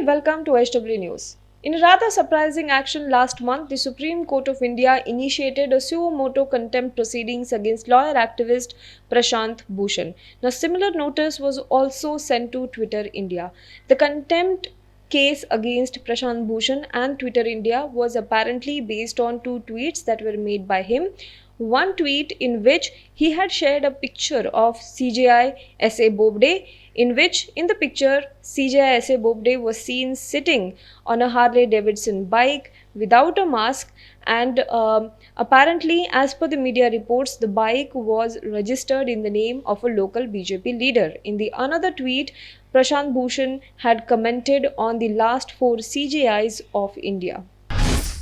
welcome to HW News. In a rather surprising action last month, the Supreme Court of India initiated a suo motu contempt proceedings against lawyer activist Prashant Bhushan. Now, similar notice was also sent to Twitter India. The contempt case against Prashant Bhushan and Twitter India was apparently based on two tweets that were made by him. One tweet in which he had shared a picture of CJI S.A. Bobde, in which in the picture CJI S.A. Bobde was seen sitting on a Harley Davidson bike without a mask, and apparently, as per the media reports, the bike was registered in the name of a local BJP leader. In the another tweet, Prashant Bhushan had commented on the last four CJIs of India.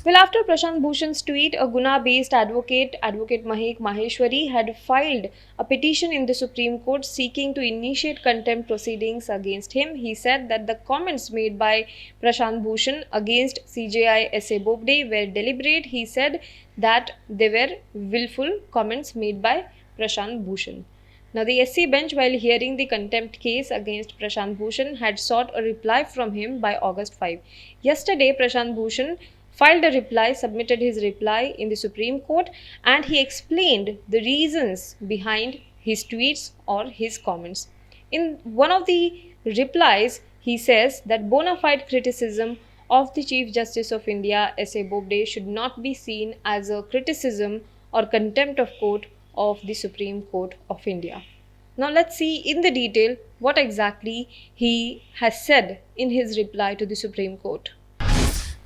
Well, after Prashant Bhushan's tweet, a Guna-based Advocate Mahek Maheshwari, had filed a petition in the Supreme Court seeking to initiate contempt proceedings against him. He said that the comments made by Prashant Bhushan against CJI S.A. Bobde were deliberate. He said that they were willful comments made by Prashant Bhushan. Now, the SC bench, while hearing the contempt case against Prashant Bhushan, had sought a reply from him by August 5. Yesterday, Prashant Bhushan submitted his reply in the Supreme Court, and he explained the reasons behind his tweets or his comments. In one of the replies, he says that bona fide criticism of the Chief Justice of India, S.A. Bobde, should not be seen as a criticism or contempt of court of the Supreme Court of India. Now let's see in the detail what exactly he has said in his reply to the Supreme Court.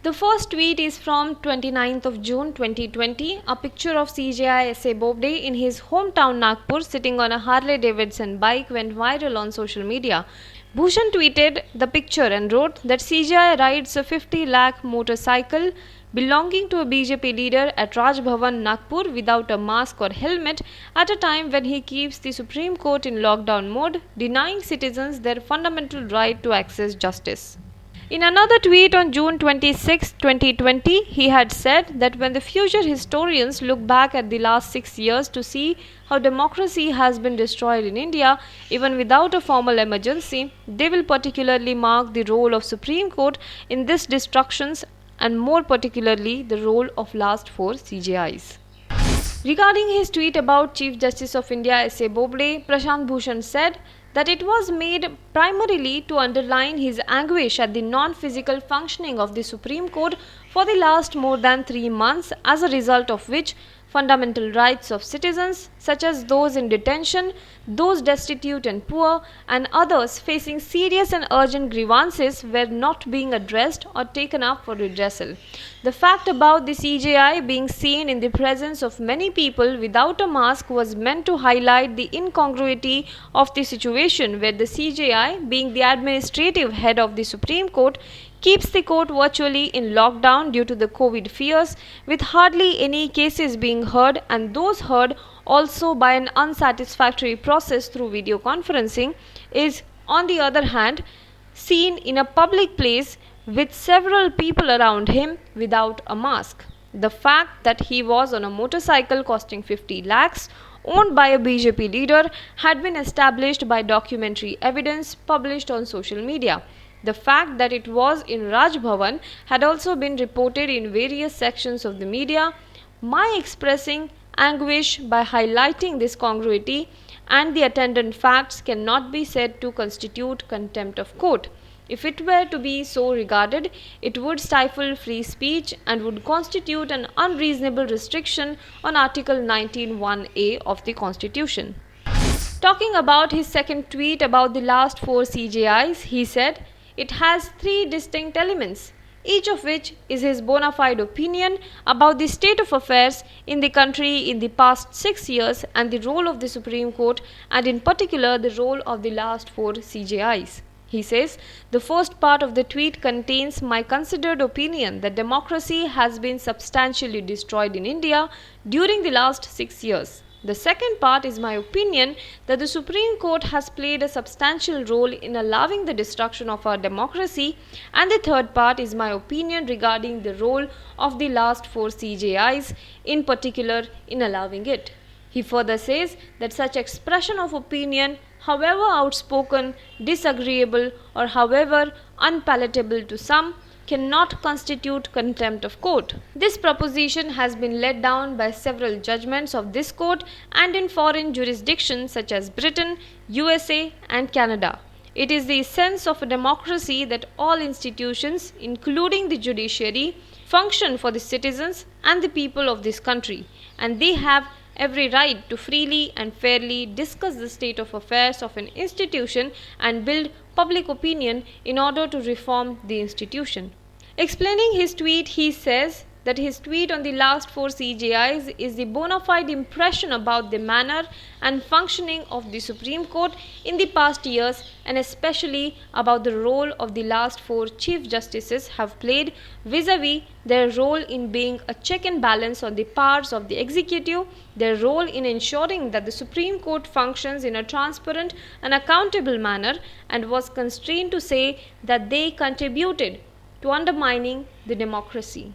The first tweet is from 29th of June 2020. A picture of CJI S.A. Bobde in his hometown Nagpur sitting on a Harley Davidson bike went viral on social media. Bhushan tweeted the picture and wrote that CJI rides a 50 lakh motorcycle belonging to a BJP leader at Raj Bhavan Nagpur without a mask or helmet at a time when he keeps the Supreme Court in lockdown mode, denying citizens their fundamental right to access justice. In another tweet on June 26, 2020, he had said that when the future historians look back at the last 6 years to see how democracy has been destroyed in India, even without a formal emergency, they will particularly mark the role of Supreme Court in this destructions, and more particularly the role of last four CJIs. Regarding his tweet about Chief Justice of India S.A. Bobde, Prashant Bhushan said that it was made primarily to underline his anguish at the non-physical functioning of the Supreme Court for the last more than 3 months, as a result of which fundamental rights of citizens, such as those in detention, those destitute and poor, and others facing serious and urgent grievances, were not being addressed or taken up for redressal. The fact about the CJI being seen in the presence of many people without a mask was meant to highlight the incongruity of the situation, where the CJI, being the administrative head of the Supreme Court, keeps the court virtually in lockdown due to the COVID fears, with hardly any cases being heard, and those heard also by an unsatisfactory process through video conferencing, is, on the other hand, seen in a public place with several people around him without a mask. The fact that he was on a motorcycle costing 50 lakhs, owned by a BJP leader, had been established by documentary evidence published on social media. The fact that it was in Raj Bhavan had also been reported in various sections of the media. My expressing anguish by highlighting this congruity and the attendant facts cannot be said to constitute contempt of court. If it were to be so regarded, it would stifle free speech and would constitute an unreasonable restriction on Article 19(1)(a) of the Constitution. Talking about his second tweet about the last four CJIs, he said, it has three distinct elements, each of which is his bona fide opinion about the state of affairs in the country in the past 6 years and the role of the Supreme Court, and in particular the role of the last four CJIs. He says, the first part of the tweet contains my considered opinion that democracy has been substantially destroyed in India during the last 6 years. The second part is my opinion that the Supreme Court has played a substantial role in allowing the destruction of our democracy, and the third part is my opinion regarding the role of the last four CJIs, in particular in allowing it. He further says that such expression of opinion however outspoken, disagreeable, or however unpalatable to some, cannot constitute contempt of court. This proposition has been laid down by several judgments of this court and in foreign jurisdictions such as Britain, USA, and Canada. It is the essence of a democracy that all institutions, including the judiciary, function for the citizens and the people of this country, and they have every right to freely and fairly discuss the state of affairs of an institution and build public opinion in order to reform the institution. Explaining his tweet, he says that his tweet on the last 4 CJIs is the bona fide impression about the manner and functioning of the Supreme Court in the past years, and especially about the role of the last 4 Chief Justices have played vis-a-vis their role in being a check and balance on the powers of the executive, their role in ensuring that the Supreme Court functions in a transparent and accountable manner, and was constrained to say that they contributed to undermining the democracy.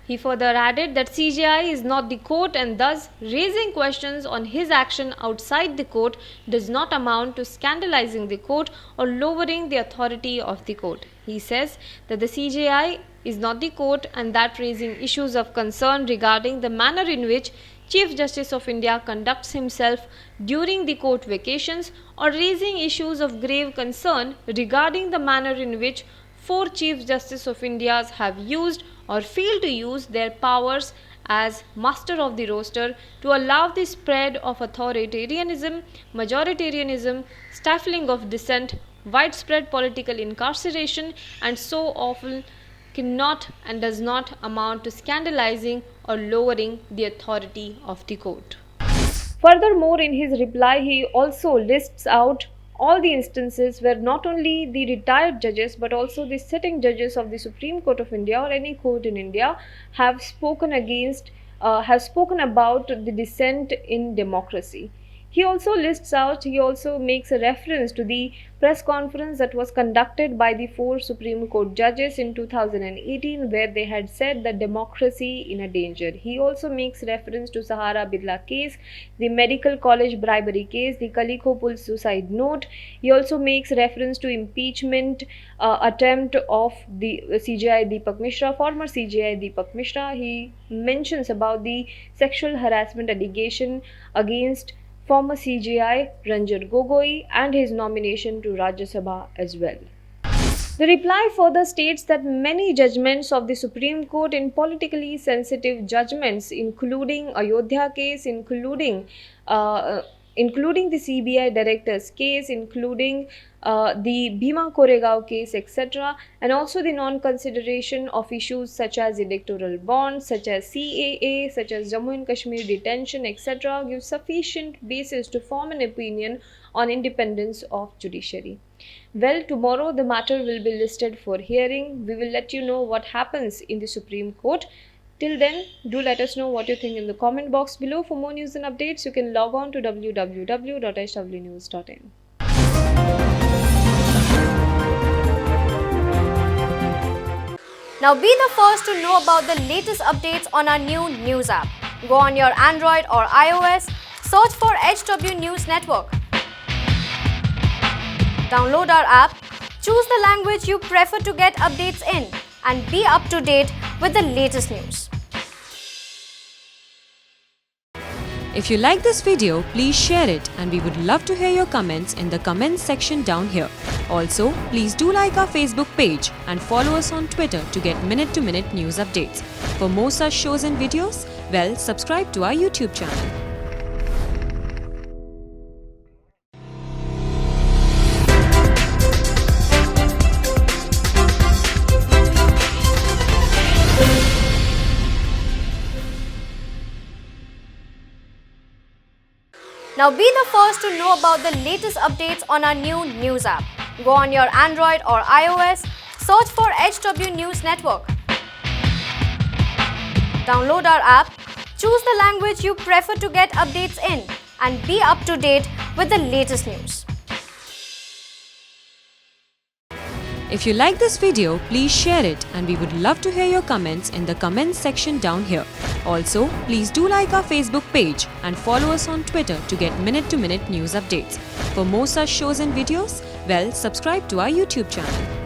He further added that CJI is not the court, and thus raising questions on his action outside the court does not amount to scandalizing the court or lowering the authority of the court. He says that the CJI is not the court, and that raising issues of concern regarding the manner in which Chief Justice of India conducts himself during the court vacations, or raising issues of grave concern regarding the manner in which 4 Chief Justice of India have used or failed to use their powers as master of the roster to allow the spread of authoritarianism, majoritarianism, stifling of dissent, widespread political incarceration, and so often cannot and does not amount to scandalizing or lowering the authority of the court. Furthermore, in his reply, he also lists out all the instances where not only the retired judges but also the sitting judges of the Supreme Court of India or any court in India have spoken about the dissent in democracy. He also makes a reference to the press conference that was conducted by the 4 Supreme Court judges in 2018, where they had said that democracy in a danger. He also makes reference to Sahara Birla case, the medical college bribery case, the Kalikopul suicide note. He also makes reference to impeachment attempt of the CJI Deepak Mishra, former CJI Deepak Mishra. He mentions about the sexual harassment allegation against former CJI Ranjan Gogoi and his nomination to Rajya Sabha as well. The reply further states that many judgments of the Supreme Court in politically sensitive judgments, including Ayodhya case, including the CBI director's case, including the Bhima Koregaon case, etc., and also the non-consideration of issues such as electoral bonds, such as CAA, such as Jammu and Kashmir detention, etc., give sufficient basis to form an opinion on independence of judiciary. Well, tomorrow the matter will be listed for hearing. We will let you know what happens in the Supreme Court. Till then, do let us know what you think in the comment box below. For more news and updates, you can log on to www.hwnews.in. Now be the first to know about the latest updates on our new news app. Go on your Android or iOS, search for HW News Network. Download our app, choose the language you prefer to get updates in, and be up to date with the latest news. If you like this video, please share it, and we would love to hear your comments in the comments section down here. Also, please do like our Facebook page and follow us on Twitter to get minute-to-minute news updates. For more such shows and videos, well, subscribe to our YouTube channel. Now be the first to know about the latest updates on our new news app. Go on your Android or iOS, search for HW News Network. Download our app, choose the language you prefer to get updates in, and be up to date with the latest news. If you like this video, please share it and we would love to hear your comments in the comments section down here. Also, please do like our Facebook page and follow us on Twitter to get minute-to-minute news updates. For more such shows and videos, well, subscribe to our YouTube channel.